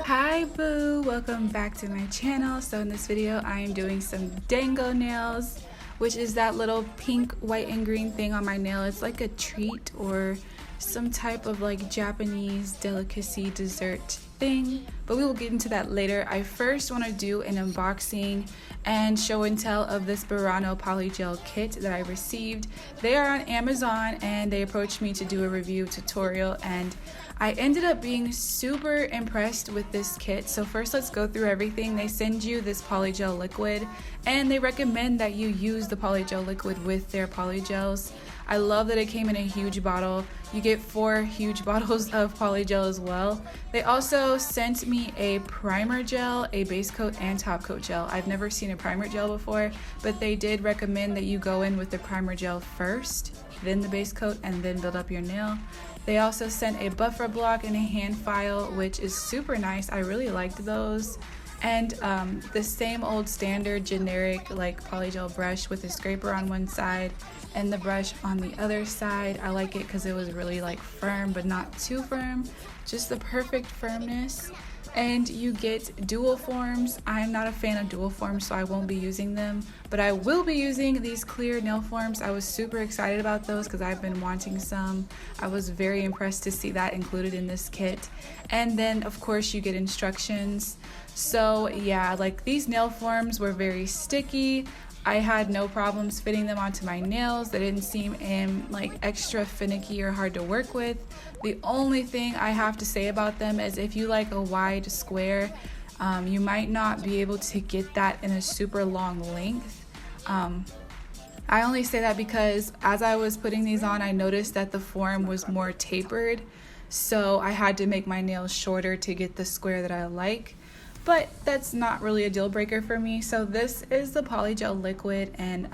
Hi boo, welcome back to my channel. So in this video I am doing some Dango nails, which is that little pink, white, and green thing on my nail. It's like a treat or some type of like Japanese delicacy dessert thing, but we will get into that later. I first want to do an unboxing and show and tell of this Burano Polygel Kit that I received. They are on Amazon and they approached me to do a review tutorial, and I ended up being super impressed with this kit. So first let's go through everything. They send you this polygel liquid and they recommend that you use the polygel liquid with their polygels. I love that it came in a huge bottle. You get 4 huge bottles of polygel as well. They also sent me a primer gel, a base coat, and top coat gel. I've never seen a primer gel before, but they did recommend that you go in with the primer gel first, then the base coat, and then build up your nail. They also sent a buffer block and a hand file, which is super nice. I really liked those. And the same old standard generic like polygel brush with a scraper on one side and the brush on the other side. I like it because it was really like firm but not too firm, just the perfect firmness. And you get dual forms. I'm not a fan of dual forms, so I won't be using them, but I will be using these clear nail forms. I was super excited about those because I've been wanting some. I was very impressed to see that included in this kit. And then of course you get instructions. So yeah, like these nail forms were very sticky. I had no problems fitting them onto my nails. They didn't seem like extra finicky or hard to work with. The only thing I have to say about them is if you like a wide square, you might not be able to get that in a super long length. I only say that because as I was putting these on, I noticed that the form was more tapered, so I had to make my nails shorter to get the square that I like. But that's not really a deal breaker for me. So this is the polygel liquid, and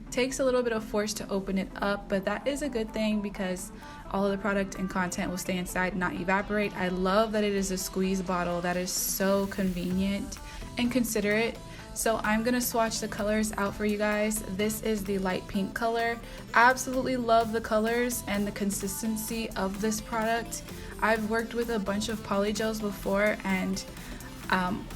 takes a little bit of force to open it up, but that is a good thing because all of the product and content will stay inside and not evaporate. I love that it is a squeeze bottle. That is so convenient and considerate. So I'm gonna swatch the colors out for you guys. This is the light pink color. Absolutely love the colors and the consistency of this product. I've worked with a bunch of polygels before, and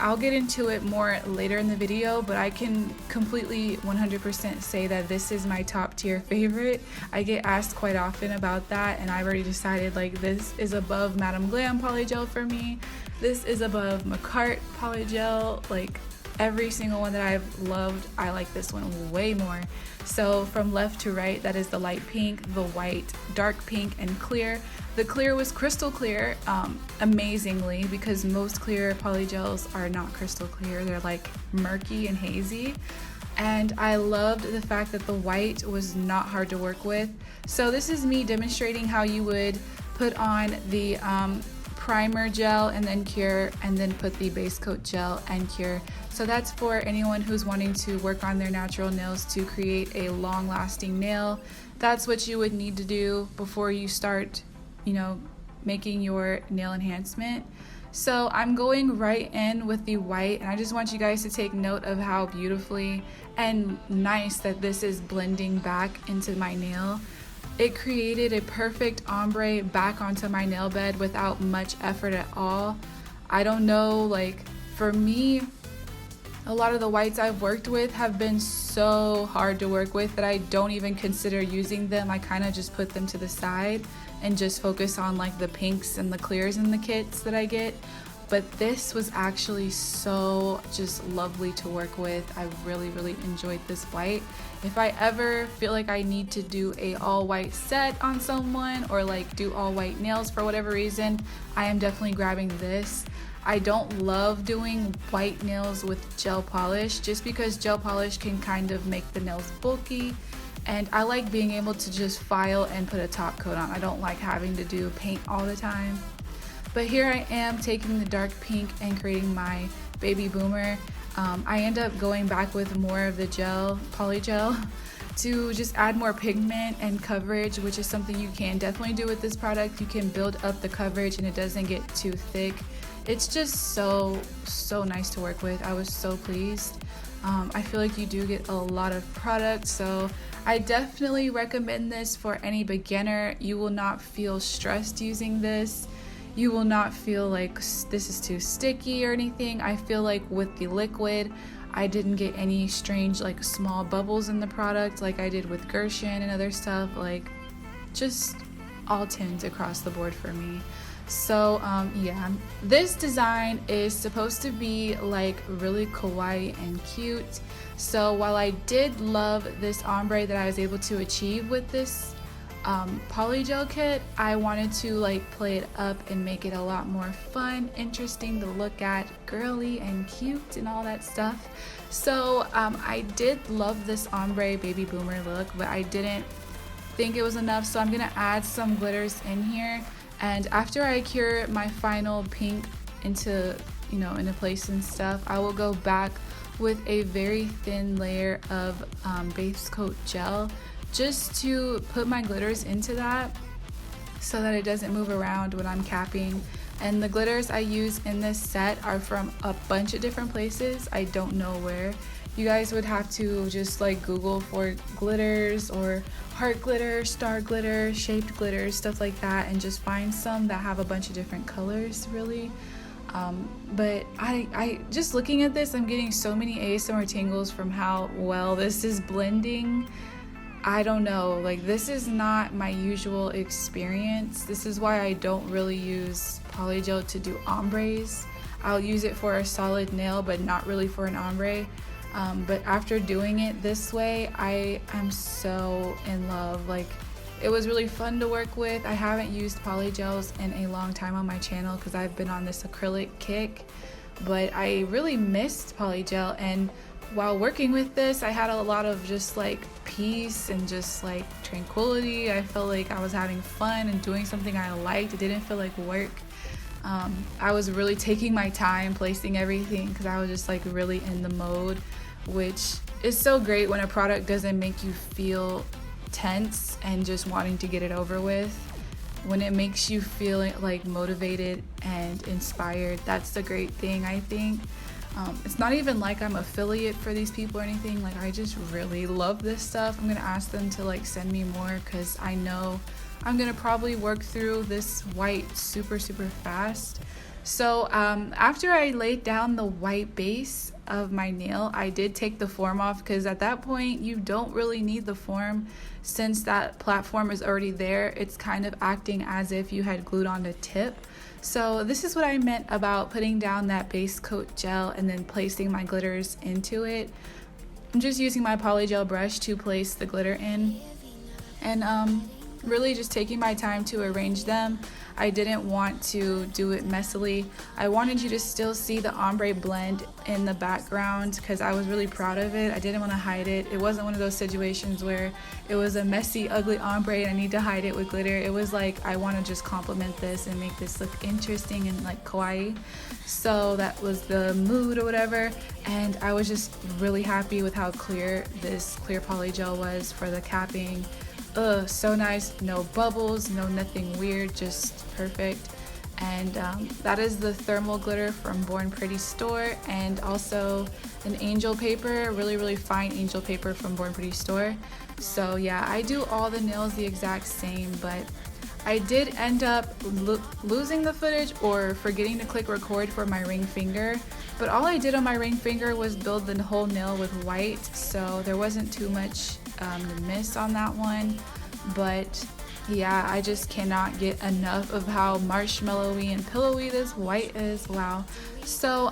I'll get into it more later in the video, but I can completely 100% say that this is my top tier favorite. I get asked quite often about that, and I've already decided like this is above Madam Glam polygel for me. This is above McCart polygel. Like every single one that I've loved, I like this one way more. So from left to right, that is the light pink, the white, dark pink, and clear. The clear was crystal clear, amazingly, because most clear polygels are not crystal clear. They're like murky and hazy. And I loved the fact that the white was not hard to work with. So this is me demonstrating how you would put on the primer gel and then cure, and then put the base coat gel and cure. So that's for anyone who's wanting to work on their natural nails to create a long-lasting nail. That's what you would need to do before you start, you know, making your nail enhancement. So I'm going right in with the white, and I just want you guys to take note of how beautifully and nice that this is blending back into my nail. It created a perfect ombre back onto my nail bed without much effort at all. I don't know, like for me, a lot of the whites I've worked with have been so hard to work with that I don't even consider using them. I kind of just put them to the side and just focus on like the pinks and the clears in the kits that I get. But this was actually so just lovely to work with. I really enjoyed this white. If I ever feel like I need to do a all white set on someone or like do all white nails for whatever reason, I am definitely grabbing this. I don't love doing white nails with gel polish just because gel polish can kind of make the nails bulky, and I like being able to just file and put a top coat on. I don't like having to do paint all the time. But here I am taking the dark pink and creating my baby boomer. I end up going back with more of the gel, polygel, to just add more pigment and coverage, which is something you can definitely do with this product. You can build up the coverage and it doesn't get too thick. It's just so nice to work with. I was so pleased. I feel like you do get a lot of product, so I definitely recommend this for any beginner. You will not feel stressed using this. You will not feel like this is too sticky or anything. I feel like with the liquid, I didn't get any strange like small bubbles in the product like I did with Gershon and other stuff. Like, just all 10s across the board for me. So yeah, this design is supposed to be like really kawaii and cute. So while I did love this ombre that I was able to achieve with this polygel kit, I wanted to like play it up and make it a lot more fun, interesting to look at, girly and cute and all that stuff. So I did love this ombre baby boomer look, but I didn't think it was enough, so I'm gonna add some glitters in here. And after I cure my final pink into place and stuff, I will go back with a very thin layer of base coat gel just to put my glitters into that so that it doesn't move around when I'm capping. And the glitters I use in this set are from a bunch of different places. I don't know where. You guys would have to just like Google for glitters or heart glitter, star glitter, shaped glitter, stuff like that, and just find some that have a bunch of different colors really. But I just looking at this, I'm getting so many ASMR tingles from how well this is blending. I don't know, like this is not my usual experience. This is why I don't really use polygel to do ombres. I'll use it for a solid nail, but not really for an ombre. But after doing it this way, I am so in love. Like, it was really fun to work with. I haven't used polygels in a long time on my channel because I've been on this acrylic kick, but I really missed polygel. And while working with this, I had a lot of just like peace and just like tranquility. I felt like I was having fun and doing something I liked. It didn't feel like work. I was really taking my time placing everything because I was just like really in the mode, which is so great when a product doesn't make you feel tense and just wanting to get it over with. When it makes you feel like motivated and inspired, that's the great thing, I think. It's not even like I'm affiliate for these people or anything. Like, I just really love this stuff. I'm gonna ask them to like send me more because I know I'm gonna probably work through this white super fast. So after I laid down the white base of my nail, I did take the form off because at that point you don't really need the form since that platform is already there. It's kind of acting as if you had glued on the tip. So this is what I meant about putting down that base coat gel and then placing my glitters into it. I'm just using my polygel brush to place the glitter in, and really just taking my time to arrange them. I didn't want to do it messily. I wanted you to still see the ombre blend in the background because I was really proud of it. I didn't want to hide it. It wasn't one of those situations where it was a messy, ugly ombre and I need to hide it with glitter. It was like, I want to just complement this and make this look interesting and like kawaii. So that was the mood or whatever. And I was just really happy with how clear this clear polygel was for the capping. So nice, no bubbles, no nothing weird, just perfect. And that is the thermal glitter from Born Pretty store, and also an angel paper, really fine angel paper from Born Pretty store. So yeah, I do all the nails the exact same, but I did end up losing the footage or forgetting to click record for my ring finger. But all I did on my ring finger was build the whole nail with white, so there wasn't too much to miss on that one. But yeah, I just cannot get enough of how marshmallowy and pillowy this white is. Wow. So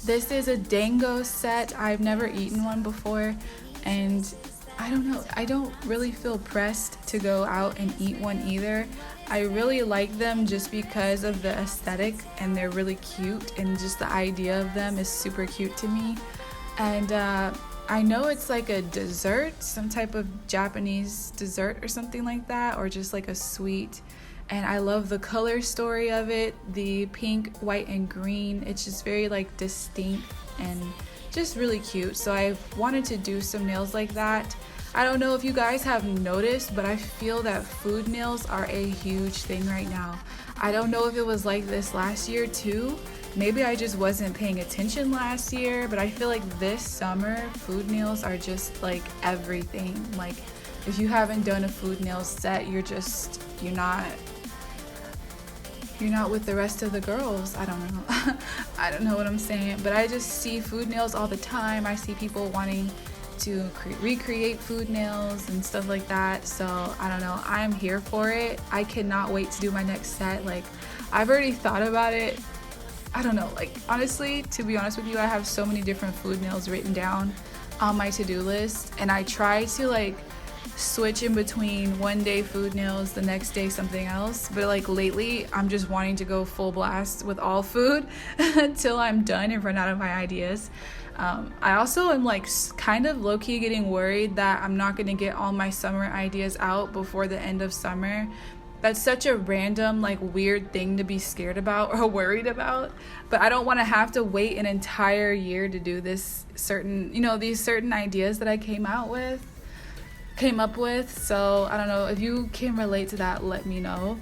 this is a Dango set. I've never eaten one before, and I don't know, I don't really feel pressed to go out and eat one either. I really like them just because of the aesthetic, and they're really cute, and just the idea of them is super cute to me. And I know it's like a dessert, some type of Japanese dessert or something like that, or just like a sweet. And I love the color story of it, the pink, white, and green. It's just very like distinct and just really cute. So I wanted to do some nails like that. I don't know if you guys have noticed, but I feel that food nails are a huge thing right now. I don't know if it was like this last year too. Maybe I just wasn't paying attention last year, but I feel like this summer food nails are just like everything. Like, if you haven't done a food nail set, you're not you're not with the rest of the girls. I don't know. I don't know what I'm saying, but I just see food nails all the time. I see people wanting to recreate food nails and stuff like that. So I don't know, I'm here for it. I cannot wait to do my next set. Like, I've already thought about it. I don't know, like, honestly, to be honest with you, I have so many different food nails written down on my to-do list, and I try to like switch in between one day food nails, the next day something else, but like lately I'm just wanting to go full blast with all food until I'm done and run out of my ideas. I also am like kind of low-key getting worried that I'm not going to get all my summer ideas out before the end of summer. That's such a random, like, weird thing to be scared about or worried about, but I don't want to have to wait an entire year to do this certain, you know, these certain ideas that I came up with. So I don't know, if you can relate to that, let me know.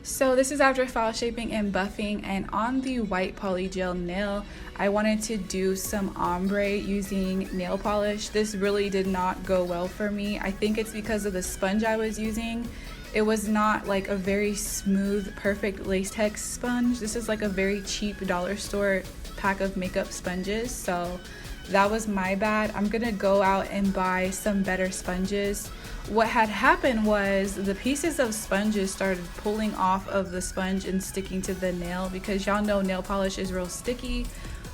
So this is after file shaping and buffing, and on the white polygel nail, I wanted to do some ombre using nail polish. This really did not go well for me. I think it's because of the sponge I was using. It was not like a very smooth, perfect latex sponge. This is like a very cheap dollar store pack of makeup sponges, so that was my bad. I'm gonna go out and buy some better sponges. What had happened was the pieces of sponges started pulling off of the sponge and sticking to the nail, because y'all know nail polish is real sticky.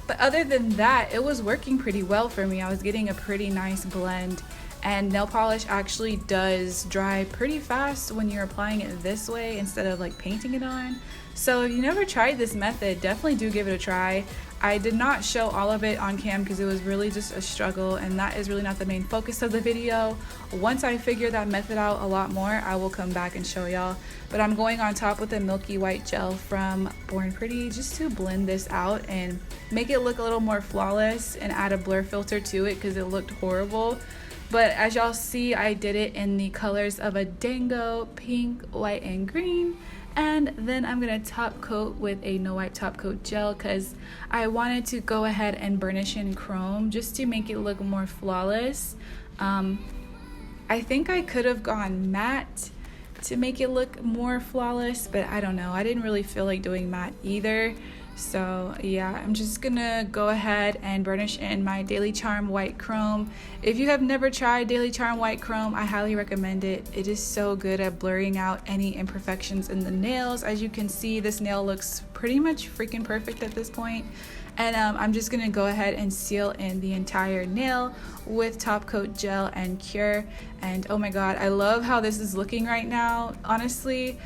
But other than that, it was working pretty well for me. I was getting a pretty nice blend, and nail polish actually does dry pretty fast when you're applying it this way instead of like painting it on. So if you never tried this method, definitely do give it a try. I did not show all of it on cam because it was really just a struggle, and that is really not the main focus of the video. Once I figure that method out a lot more, I will come back and show y'all. But I'm going on top with a milky white gel from Born Pretty just to blend this out and make it look a little more flawless and add a blur filter to it because it looked horrible. But as y'all see, I did it in the colors of a Dango, pink, white, and green. And then I'm gonna top coat with a no wipe top coat gel because I wanted to go ahead and burnish in chrome just to make it look more flawless. I think I could have gone matte to make it look more flawless, but I don't know. I didn't really feel like doing matte either. So yeah, I'm just gonna go ahead and burnish in my Daily Charm White Chrome. If you have never tried Daily Charm White Chrome, I highly recommend it. It is so good at blurring out any imperfections in the nails. As you can see, this nail looks pretty much freaking perfect at this point. And I'm just gonna go ahead and seal in the entire nail with top coat gel and cure. And oh my god, I love how this is looking right now. Honestly,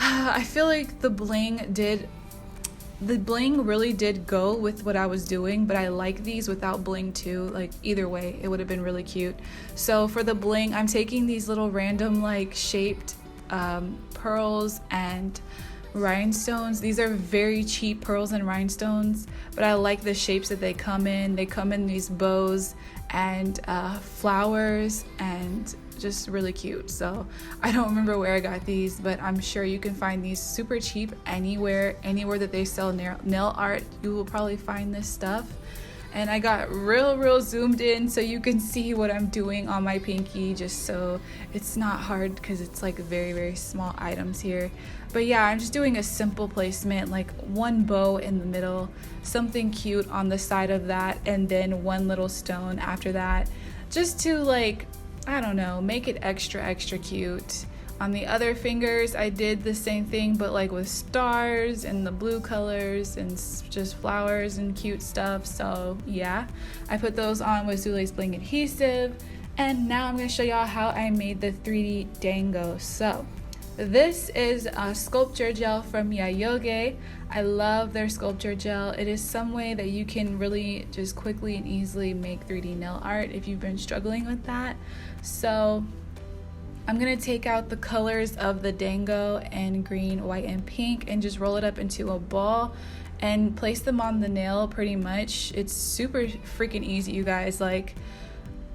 I feel like the bling really did go with what I was doing, but I like these without bling too. Like, either way, it would have been really cute. So for the bling, I'm taking these little random like shaped pearls and rhinestones. These are very cheap pearls and rhinestones, but I like the shapes that they come in. They come in these bows and flowers, and just really cute. So I don't remember where I got these, but I'm sure you can find these super cheap anywhere that they sell nail art. You will probably find this stuff. And I got real zoomed in so you can see what I'm doing on my pinky, just so it's not hard because it's like very small items here. But yeah, I'm just doing a simple placement, like one bow in the middle, something cute on the side of that, and then one little stone after that, just to, like, I don't know, make it extra cute. On the other fingers, I did the same thing, but like with stars and the blue colors and just flowers and cute stuff. So yeah, I put those on with Zule's Bling adhesive. And now I'm going to show y'all how I made the 3D Dango. So this is a sculpture gel from Yayoge. I love their sculpture gel. It is some way that you can really just quickly and easily make 3D nail art if you've been struggling with that. So I'm gonna take out the colors of the Dango and green, white, and pink and just roll it up into a ball and place them on the nail pretty much. It's super freaking easy, you guys. Like,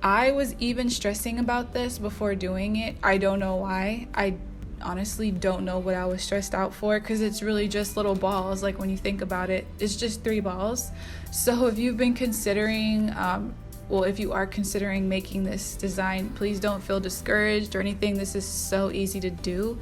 I was even stressing about this before doing it. I don't know why. I honestly don't know what I was stressed out for, because it's really just little balls. Like, when you think about it, it's just 3 balls. So if you've been considering well, if you are considering making this design, please don't feel discouraged or anything. This is so easy to do.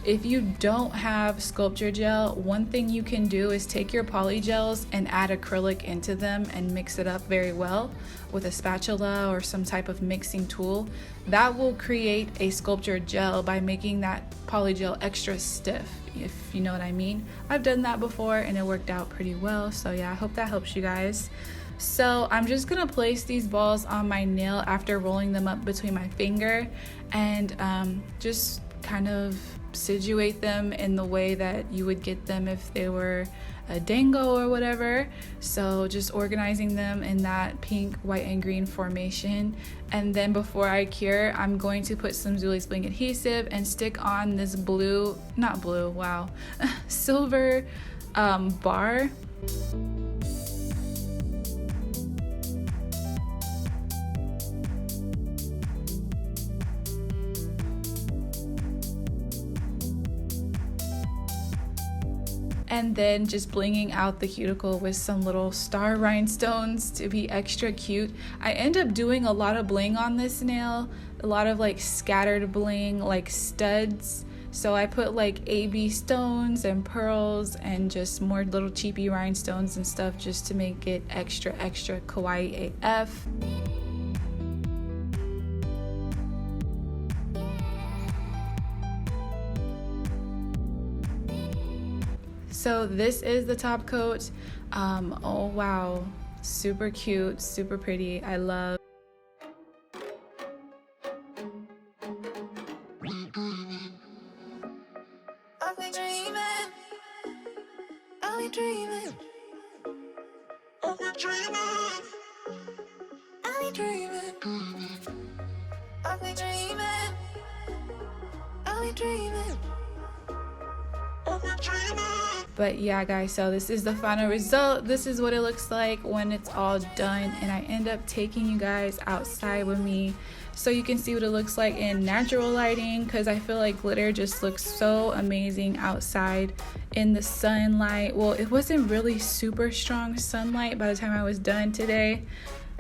If you don't have sculpture gel, one thing you can do is take your polygels and add acrylic into them and mix it up very well with a spatula or some type of mixing tool. That will create a sculpture gel by making that polygel extra stiff, if you know what I mean. I've done that before and it worked out pretty well. So yeah, I hope that helps you guys. So I'm just gonna place these balls on my nail after rolling them up between my finger, and just kind of situate them in the way that you would get them if they were a Dango or whatever. So just organizing them in that pink, white, and green formation. And then before I cure, I'm going to put some Zule's Bling adhesive and stick on this silver bar. And then just blinging out the cuticle with some little star rhinestones to be extra cute. I end up doing a lot of bling on this nail, a lot of like scattered bling, like studs. So I put like AB stones and pearls and just more little cheapy rhinestones and stuff, just to make it extra kawaii AF. So this is the top coat. Oh wow, super cute, super pretty. I love. But yeah guys, so this is the final result. This is what it looks like when it's all done, and I end up taking you guys outside with me so you can see what it looks like in natural lighting, because I feel like glitter just looks so amazing outside in the sunlight. Well, it wasn't really super strong sunlight by the time I was done today,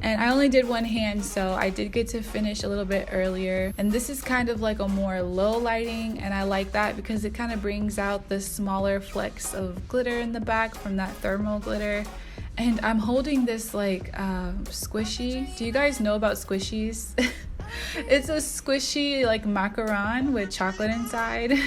and I only did one hand, so I did get to finish a little bit earlier. And this is kind of like a more low lighting, and I like that because it kind of brings out the smaller flecks of glitter in the back from that thermal glitter. And I'm holding this like squishy. Do you guys know about squishies? It's a squishy like macaron with chocolate inside.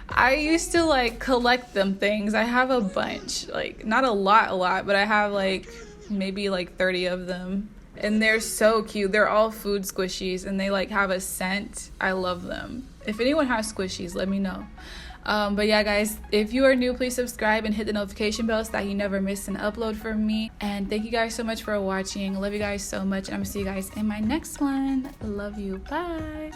I used to like collect them things. I have a bunch, like not a lot, but I have like maybe like 30 of them, and they're so cute. They're all food squishies, and they like have a scent. I love them. If anyone has squishies, let me know. But yeah guys, if you are new, please subscribe and hit the notification bell so that you never miss an upload from me. And thank you guys so much for watching. Love you guys so much, and I'm gonna see you guys in my next one. Love you. Bye.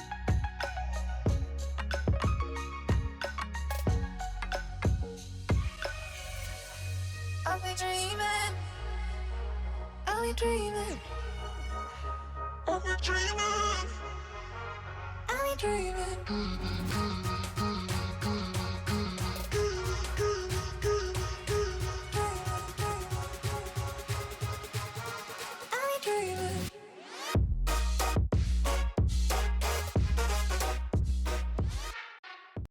dreaming. I'll be dreaming. I'll be dreaming.